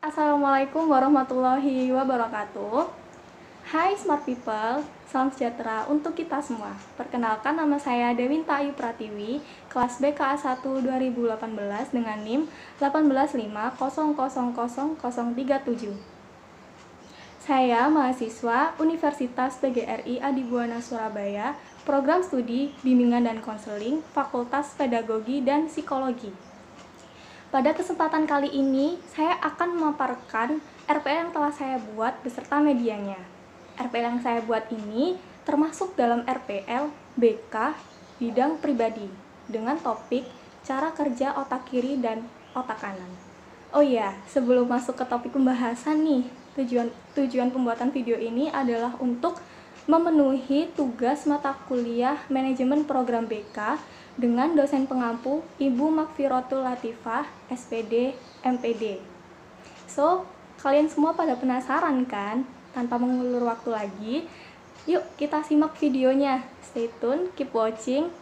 Assalamualaikum warahmatullahi wabarakatuh. Hai smart people, salam sejahtera untuk kita semua. Perkenalkan, nama saya Dewinta Ayu Pratiwi, kelas BKA 1 2018 dengan NIM 185000037. Saya mahasiswa Universitas PGRI Adibuana Surabaya, program studi Bimbingan dan Konseling, Fakultas Pedagogi dan Psikologi. Pada kesempatan kali ini, saya akan memaparkan RPL yang telah saya buat beserta medianya. RPL yang saya buat ini termasuk dalam RPL BK bidang pribadi dengan topik cara kerja otak kiri dan otak kanan. Oh iya, sebelum masuk ke topik pembahasan nih, tujuan pembuatan video ini adalah untuk memenuhi tugas mata kuliah manajemen program BK dengan dosen pengampu Ibu Makfirotul Latifah, SPD, MPD. So, kalian semua pada penasaran kan? Tanpa mengulur waktu lagi, yuk kita simak videonya. Stay tune, keep watching,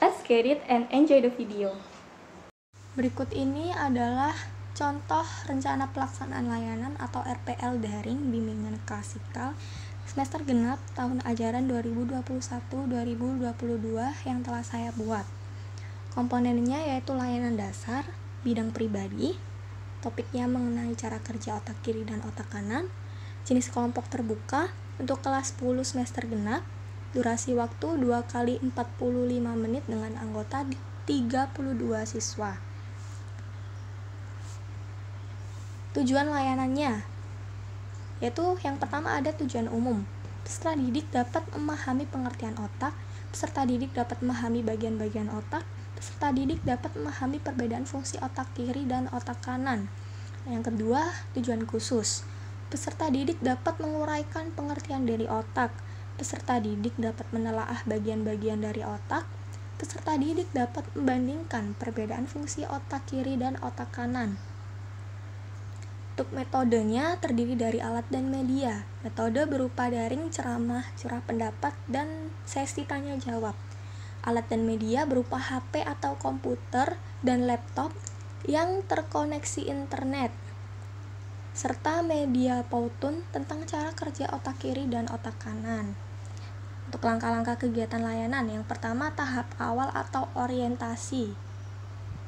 let's get it and enjoy the video. Berikut ini adalah contoh rencana pelaksanaan layanan atau RPL daring bimbingan klasikal semester genap tahun ajaran 2021-2022 yang telah saya buat. Komponennya yaitu layanan dasar, bidang pribadi, topiknya mengenai cara kerja otak kiri dan otak kanan, jenis kelompok terbuka untuk kelas 10 semester genap, durasi waktu 2 kali 45 menit dengan anggota 32 siswa. Tujuan layanannya yaitu yang pertama ada tujuan umum. Peserta didik dapat memahami pengertian otak, peserta didik dapat memahami bagian-bagian otak, peserta didik dapat memahami perbedaan fungsi otak kiri dan otak kanan. Yang kedua, tujuan khusus. Peserta didik dapat menguraikan pengertian dari otak, peserta didik dapat menelaah bagian-bagian dari otak, peserta didik dapat membandingkan perbedaan fungsi otak kiri dan otak kanan. Untuk metodenya terdiri dari alat dan media. Metode berupa daring, ceramah, curah pendapat, dan sesi tanya jawab. Alat dan media berupa HP atau komputer dan laptop yang terkoneksi internet, serta media Powtoon tentang cara kerja otak kiri dan otak kanan. Untuk langkah-langkah kegiatan layanan, yang pertama tahap awal atau orientasi,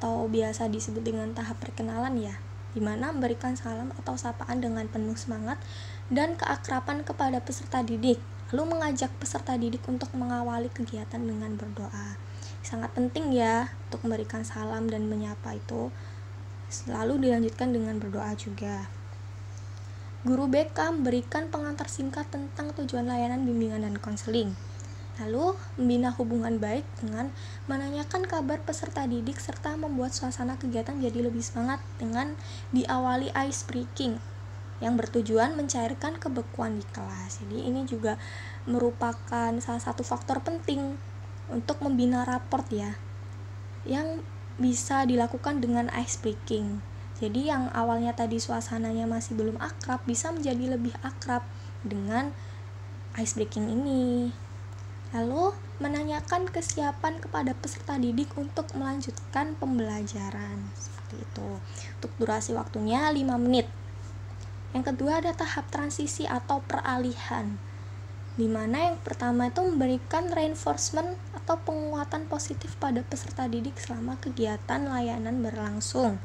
atau biasa disebut dengan tahap perkenalan ya, di mana memberikan salam atau sapaan dengan penuh semangat dan keakraban kepada peserta didik, lalu mengajak peserta didik untuk mengawali kegiatan dengan berdoa. Sangat penting ya untuk memberikan salam dan menyapa itu, selalu dilanjutkan dengan berdoa juga. Guru BK memberikan pengantar singkat tentang tujuan layanan bimbingan dan konseling, lalu membina hubungan baik dengan menanyakan kabar peserta didik serta membuat suasana kegiatan jadi lebih semangat dengan diawali ice breaking yang bertujuan mencairkan kebekuan di kelas. Jadi ini juga merupakan salah satu faktor penting untuk membina raport ya, yang bisa dilakukan dengan ice breaking. Jadi yang awalnya tadi suasananya masih belum akrab bisa menjadi lebih akrab dengan ice breaking ini. Lalu menanyakan kesiapan kepada peserta didik untuk melanjutkan pembelajaran, seperti itu. Untuk durasi waktunya 5 menit. Yang kedua ada tahap transisi atau peralihan, di mana yang pertama itu memberikan reinforcement atau penguatan positif pada peserta didik selama kegiatan layanan berlangsung.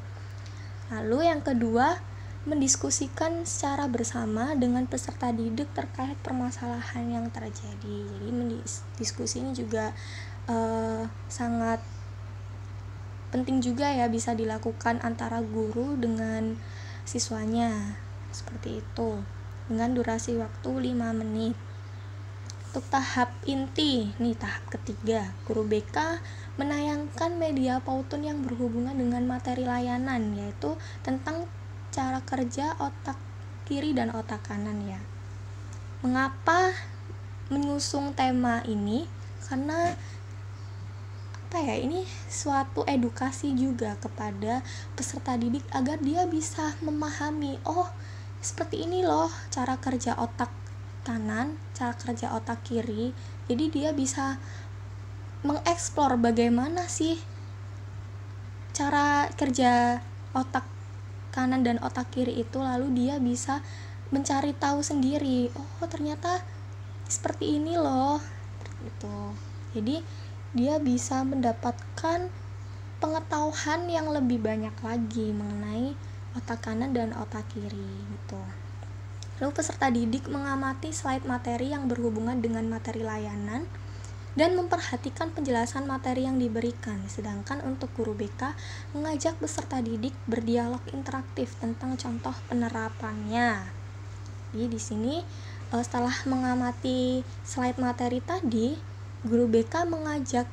Lalu yang kedua, mendiskusikan secara bersama dengan peserta didik terkait permasalahan yang terjadi. Jadi diskusi ini juga sangat penting juga ya, bisa dilakukan antara guru dengan siswanya, seperti itu, dengan durasi waktu 5 menit. Untuk tahap inti, nih tahap ketiga, guru BK menayangkan media Powtoon yang berhubungan dengan materi layanan, yaitu tentang cara kerja otak kiri dan otak kanan ya. Mengapa mengusung tema ini? Karena ini suatu edukasi juga kepada peserta didik agar dia bisa memahami, oh seperti ini loh cara kerja otak kanan, cara kerja otak kiri. Jadi dia bisa mengeksplor bagaimana sih cara kerja otak kanan dan otak kiri itu, lalu dia bisa mencari tahu sendiri, oh ternyata seperti ini loh gitu. Jadi dia bisa mendapatkan pengetahuan yang lebih banyak lagi mengenai otak kanan dan otak kiri gitu. Lalu peserta didik mengamati slide materi yang berhubungan dengan materi layanan dan memperhatikan penjelasan materi yang diberikan. Sedangkan untuk guru BK mengajak peserta didik berdialog interaktif tentang contoh penerapannya. Jadi di sini setelah mengamati slide materi tadi, guru BK mengajak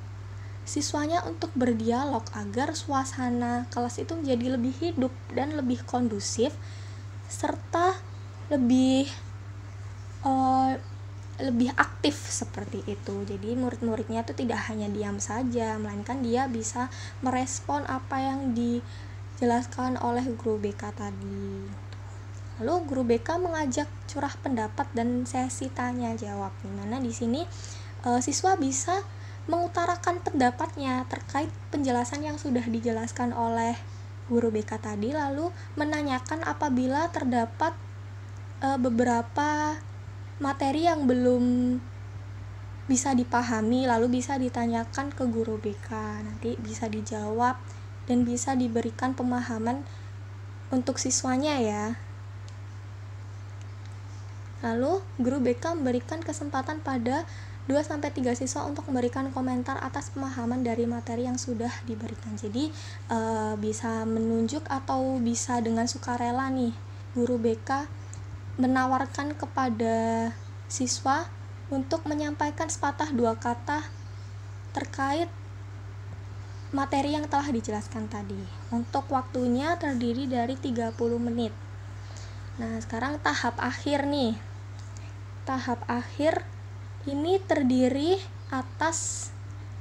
siswanya untuk berdialog agar suasana kelas itu menjadi lebih hidup dan lebih kondusif, serta lebih aktif seperti itu. Jadi murid-muridnya itu tidak hanya diam saja, melainkan dia bisa merespon apa yang dijelaskan oleh guru BK tadi. Lalu guru BK mengajak curah pendapat dan sesi tanya jawab, di mana di sini siswa bisa mengutarakan pendapatnya terkait penjelasan yang sudah dijelaskan oleh guru BK tadi, lalu menanyakan apabila terdapat beberapa materi yang belum bisa dipahami, lalu bisa ditanyakan ke guru BK, nanti bisa dijawab dan bisa diberikan pemahaman untuk siswanya ya. Lalu guru BK memberikan kesempatan pada 2-3 siswa untuk memberikan komentar atas pemahaman dari materi yang sudah diberikan. Jadi bisa menunjuk atau bisa dengan sukarela nih guru BK menawarkan kepada siswa untuk menyampaikan sepatah dua kata terkait materi yang telah dijelaskan tadi. Untuk waktunya terdiri dari 30 menit. Nah, sekarang tahap akhir nih. Tahap akhir ini terdiri atas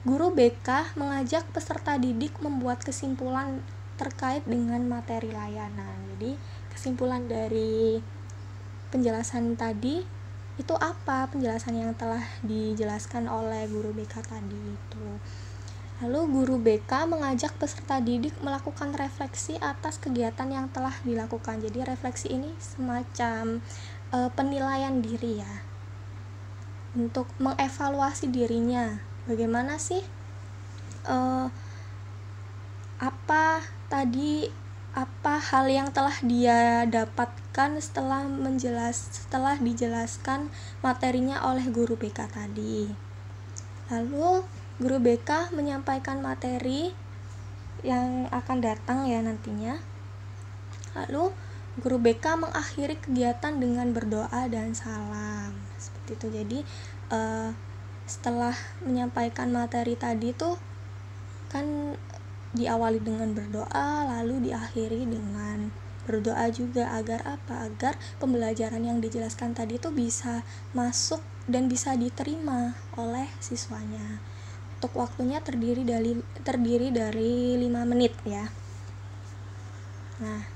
guru BK mengajak peserta didik membuat kesimpulan terkait dengan materi layanan. Jadi kesimpulan dari penjelasan tadi itu apa, penjelasan yang telah dijelaskan oleh guru BK tadi itu. Lalu guru BK mengajak peserta didik melakukan refleksi atas kegiatan yang telah dilakukan. Jadi refleksi ini semacam penilaian diri ya, untuk mengevaluasi dirinya, bagaimana sih apa hal yang telah dia dapatkan setelah dijelaskan materinya oleh guru BK tadi. Lalu guru BK menyampaikan materi yang akan datang ya nantinya. Lalu guru BK mengakhiri kegiatan dengan berdoa dan salam seperti itu. Jadi setelah menyampaikan materi tadi tuh kan diawali dengan berdoa, lalu diakhiri dengan berdoa juga agar apa? Agar pembelajaran yang dijelaskan tadi tuh bisa masuk dan bisa diterima oleh siswanya. Untuk waktunya terdiri dari 5 menit ya. Nah,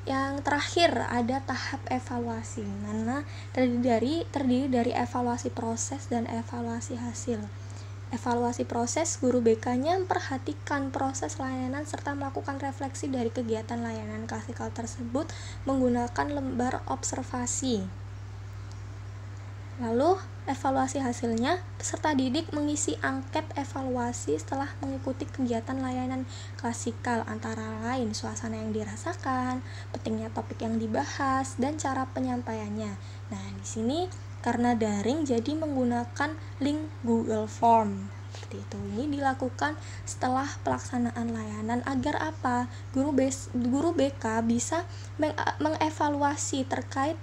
yang terakhir ada tahap evaluasi, mana terdiri dari evaluasi proses dan evaluasi hasil. Evaluasi proses, guru BK-nya memperhatikan proses layanan serta melakukan refleksi dari kegiatan layanan klasikal tersebut menggunakan lembar observasi. Lalu evaluasi hasilnya, peserta didik mengisi angket evaluasi setelah mengikuti kegiatan layanan klasikal, antara lain suasana yang dirasakan, pentingnya topik yang dibahas, dan cara penyampaiannya. Nah, di sini karena daring jadi menggunakan link Google Form. Seperti itu. Ini dilakukan setelah pelaksanaan layanan agar apa? Guru BK bisa mengevaluasi terkait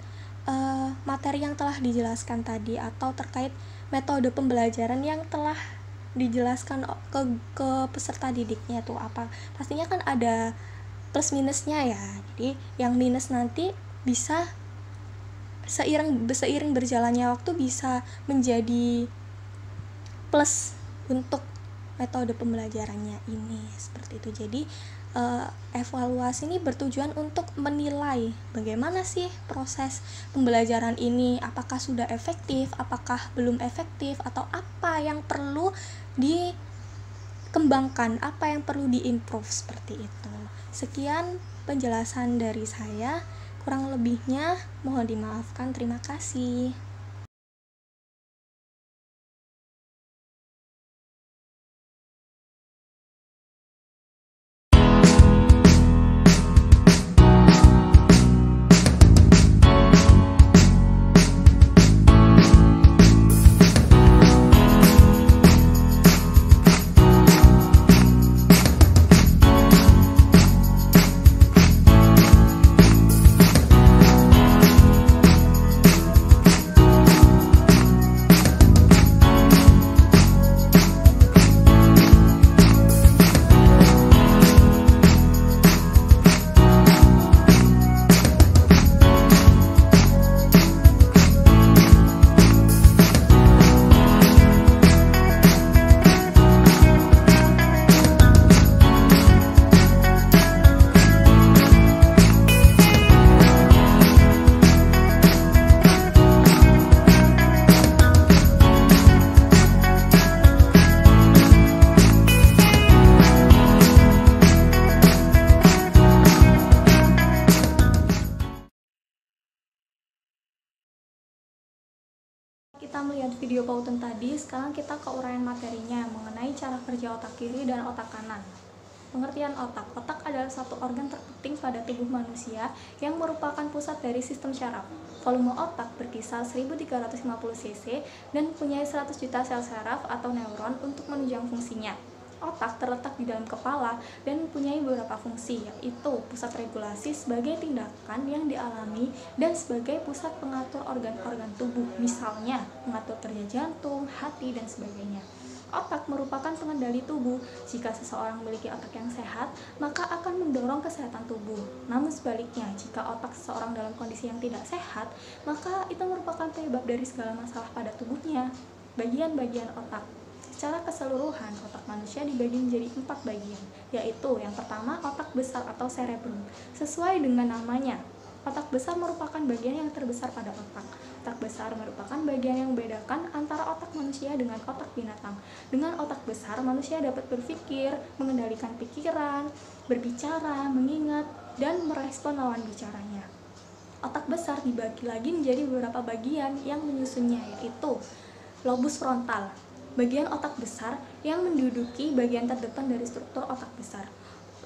materi yang telah dijelaskan tadi atau terkait metode pembelajaran yang telah dijelaskan ke peserta didiknya tuh apa. Pastinya kan ada plus minusnya ya. Jadi yang minus nanti bisa seiring berjalannya waktu bisa menjadi plus untuk metode pembelajarannya ini seperti itu. Jadi evaluasi ini bertujuan untuk menilai bagaimana sih proses pembelajaran ini, apakah sudah efektif, apakah belum efektif, atau apa yang perlu dikembangkan, apa yang perlu diimprove seperti itu. Sekian penjelasan dari saya. Kurang lebihnya mohon dimaafkan. Terima kasih. Kita melihat video pautan tadi, sekarang kita ke uraian materinya mengenai cara kerja otak kiri dan otak kanan. Pengertian otak. Otak adalah satu organ terpenting pada tubuh manusia yang merupakan pusat dari sistem syaraf. Volume otak berkisar 1350 cc dan mempunyai 100 juta sel saraf atau neuron untuk menunjang fungsinya. Otak terletak di dalam kepala dan mempunyai beberapa fungsi, yaitu pusat regulasi sebagai tindakan yang dialami dan sebagai pusat pengatur organ-organ tubuh, misalnya mengatur kerja jantung, hati, dan sebagainya. Otak merupakan pengendali tubuh. Jika seseorang memiliki otak yang sehat, maka akan mendorong kesehatan tubuh. Namun sebaliknya, jika otak seseorang dalam kondisi yang tidak sehat, maka itu merupakan penyebab dari segala masalah pada tubuhnya. Bagian-bagian otak. Secara keseluruhan, otak manusia dibagi menjadi 4 bagian, yaitu yang pertama otak besar atau cerebrum. Sesuai dengan namanya, otak besar merupakan bagian yang terbesar pada otak. Otak besar merupakan bagian yang membedakan antara otak manusia dengan otak binatang. Dengan otak besar, manusia dapat berpikir, mengendalikan pikiran, berbicara, mengingat, dan merespon lawan bicaranya. Otak besar dibagi lagi menjadi beberapa bagian yang menyusunnya, yaitu lobus frontal, bagian otak besar yang menduduki bagian terdepan dari struktur otak besar.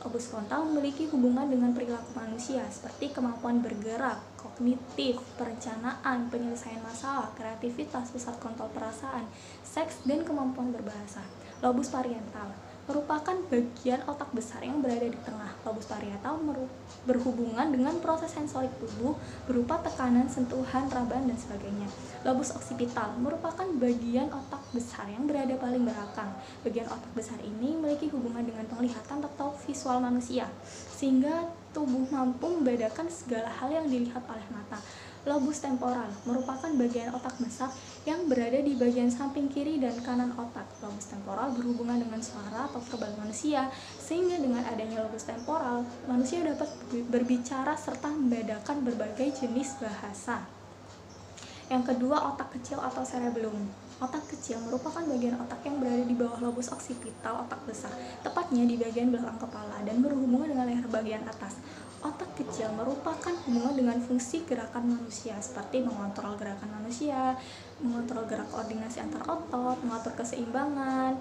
Lobus frontal memiliki hubungan dengan perilaku manusia seperti kemampuan bergerak, kognitif, perencanaan, penyelesaian masalah, kreativitas, pusat kontrol perasaan, seks, dan kemampuan berbahasa. Lobus parietal merupakan bagian otak besar yang berada di tengah. Lobus parietal berhubungan dengan proses sensorik tubuh berupa tekanan, sentuhan, raban, dan sebagainya. Lobus occipital merupakan bagian otak besar yang berada paling belakang. Bagian otak besar ini memiliki hubungan dengan penglihatan atau visual manusia, sehingga tubuh mampu membedakan segala hal yang dilihat oleh mata. Lobus temporal merupakan bagian otak besar yang berada di bagian samping kiri dan kanan otak. Lobus temporal berhubungan dengan suara atau verbal manusia, sehingga dengan adanya lobus temporal, manusia dapat berbicara serta membedakan berbagai jenis bahasa. Yang kedua, otak kecil atau cerebellum. Otak kecil merupakan bagian otak yang berada di bawah lobus occipital otak besar, tepatnya di bagian belakang kepala dan berhubungan dengan leher bagian atas. Otak kecil merupakan hubungan dengan fungsi gerakan manusia, seperti mengontrol gerakan manusia, mengontrol gerak koordinasi antar otot, mengatur keseimbangan,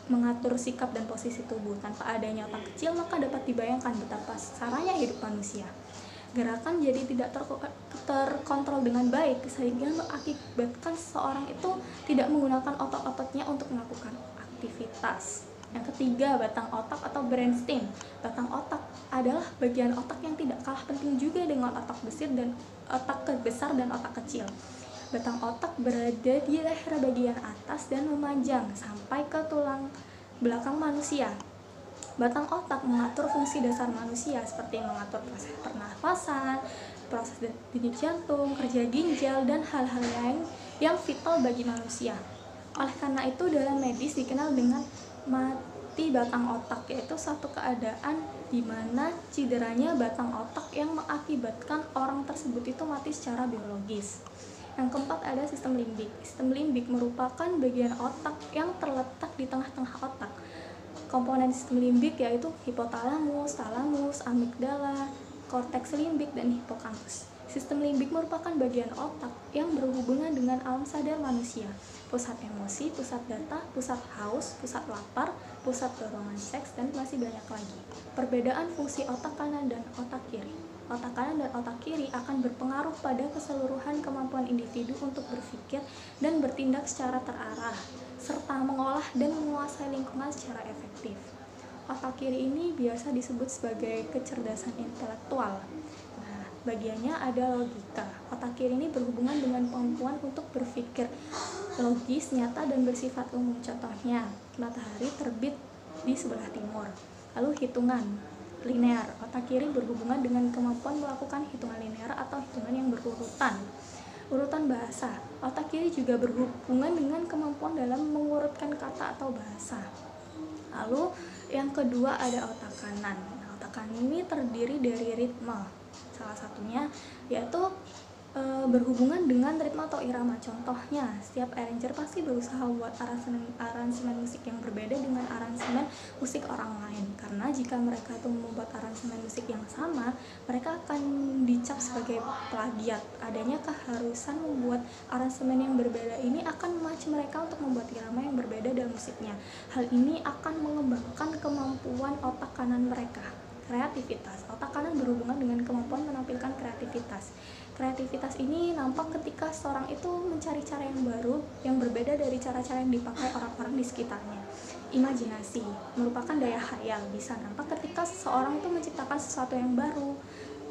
mengatur sikap dan posisi tubuh. Tanpa adanya otak kecil, maka dapat dibayangkan betapa saranya hidup manusia. Gerakan jadi tidak terkontrol dengan baik, sehingga mengakibatkan seseorang itu tidak menggunakan otot-ototnya untuk melakukan aktivitas. Yang ketiga, batang otak atau brainstem. Batang otak adalah bagian otak yang tidak kalah penting juga dengan otak besar dan otak kecil. Batang otak berada di leher bagian atas dan memanjang sampai ke tulang belakang manusia. Batang otak mengatur fungsi dasar manusia seperti mengatur proses pernafasan, proses denyut jantung, kerja ginjal, dan hal-hal lain yang vital bagi manusia. Oleh karena itu, dalam medis dikenal dengan mati batang otak, yaitu suatu keadaan di mana cederanya batang otak yang mengakibatkan orang tersebut itu mati secara biologis. Yang keempat ada sistem limbik. Sistem limbik merupakan bagian otak yang terletak di tengah-tengah otak. Komponen sistem limbik yaitu hipotalamus, talamus, amigdala, korteks limbik, dan hipokampus. Sistem limbik merupakan bagian otak yang berhubungan dengan alam sadar manusia. Pusat emosi, pusat data, pusat haus, pusat lapar, pusat dorongan seks, dan masih banyak lagi. Perbedaan fungsi otak kanan dan otak kiri. Otak kanan dan otak kiri akan berpengaruh pada keseluruhan kemampuan individu untuk berpikir dan bertindak secara terarah, serta mengolah dan menguasai lingkungan secara efektif. Otak kiri ini biasa disebut sebagai kecerdasan intelektual. Nah, bagiannya ada logika. Otak kiri ini berhubungan dengan kemampuan untuk berpikir logis, nyata, dan bersifat umum. Contohnya, matahari terbit di sebelah timur. Lalu hitungan linear. Otak kiri berhubungan dengan kemampuan melakukan hitungan linear atau hitungan yang berurutan. Urutan bahasa. Otak kiri juga berhubungan dengan kemampuan dalam mengurutkan kata atau bahasa. Lalu yang kedua ada otak kanan. Nah, otak kanan ini terdiri dari ritme. Salah satunya yaitu berhubungan dengan ritme atau irama. Contohnya, setiap arranger pasti berusaha membuat aransemen musik yang berbeda dengan aransemen musik orang lain. Karena jika mereka itu membuat aransemen musik yang sama, mereka akan dicap sebagai plagiat. Adanya keharusan membuat aransemen yang berbeda ini akan memacu mereka untuk membuat irama yang berbeda dalam musiknya. Hal ini akan mengembangkan kemampuan otak kanan mereka. Kreativitas. Otak kanan berhubungan dengan kemampuan menampilkan kreativitas. Kreativitas ini nampak ketika seorang itu mencari cara yang baru yang berbeda dari cara-cara yang dipakai orang-orang di sekitarnya. Imajinasi merupakan daya khayal, bisa nampak ketika seseorang itu menciptakan sesuatu yang baru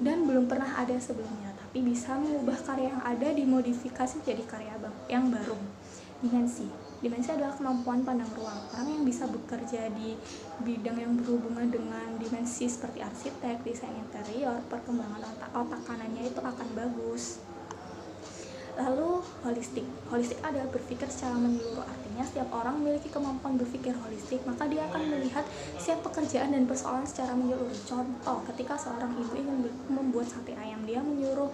dan belum pernah ada sebelumnya, tapi bisa mengubah karya yang ada dimodifikasi jadi karya yang baru. Dimensi adalah kemampuan pandang ruang. Orang yang bisa bekerja di bidang yang berhubungan dengan dimensi seperti arsitek, desain interior, perkembangan otak kanannya itu akan bagus. Lalu holistik adalah berpikir secara menyeluruh. Artinya setiap orang memiliki kemampuan berpikir holistik, maka dia akan melihat setiap pekerjaan dan persoalan secara menyeluruh. Contoh, ketika seorang ibu ingin membuat sate ayam, dia menyuruh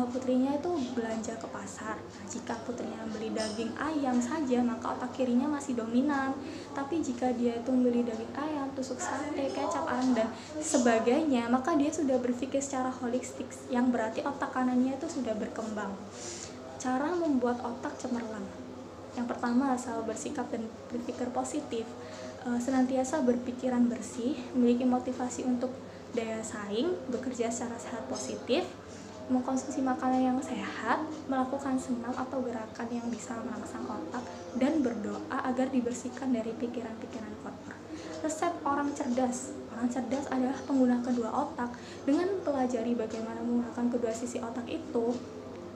putrinya itu belanja ke pasar. Nah, jika putrinya beli daging ayam saja, maka otak kirinya masih dominan. Tapi jika dia itu membeli daging ayam, tusuk sate, kecap, arang, dan sebagainya, maka dia sudah berpikir secara holistik, yang berarti otak kanannya itu sudah berkembang. Cara membuat otak cemerlang. Yang pertama, selalu bersikap dan berpikir positif, senantiasa berpikiran bersih, memiliki motivasi untuk daya saing, bekerja secara sehat positif, mengkonsumsi makanan yang sehat, melakukan senam atau gerakan yang bisa merangsang otak, dan berdoa agar dibersihkan dari pikiran-pikiran kotor. Resep orang cerdas. Orang cerdas adalah pengguna kedua otak. Dengan mempelajari bagaimana menggunakan kedua sisi otak itu,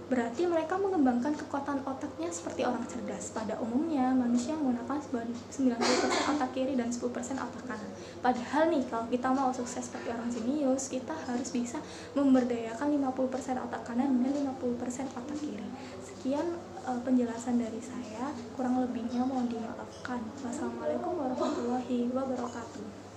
berarti mereka mengembangkan kekuatan otaknya seperti orang cerdas. Pada umumnya, manusia menggunakan 90% otak kiri dan 10% otak kanan. Padahal nih, kalau kita mau sukses seperti orang jenius, kita harus bisa memberdayakan 50% otak kanan dan 50% otak kiri. Sekian penjelasan dari saya, kurang lebihnya mohon dimaafkan. Wassalamualaikum warahmatullahi wabarakatuh.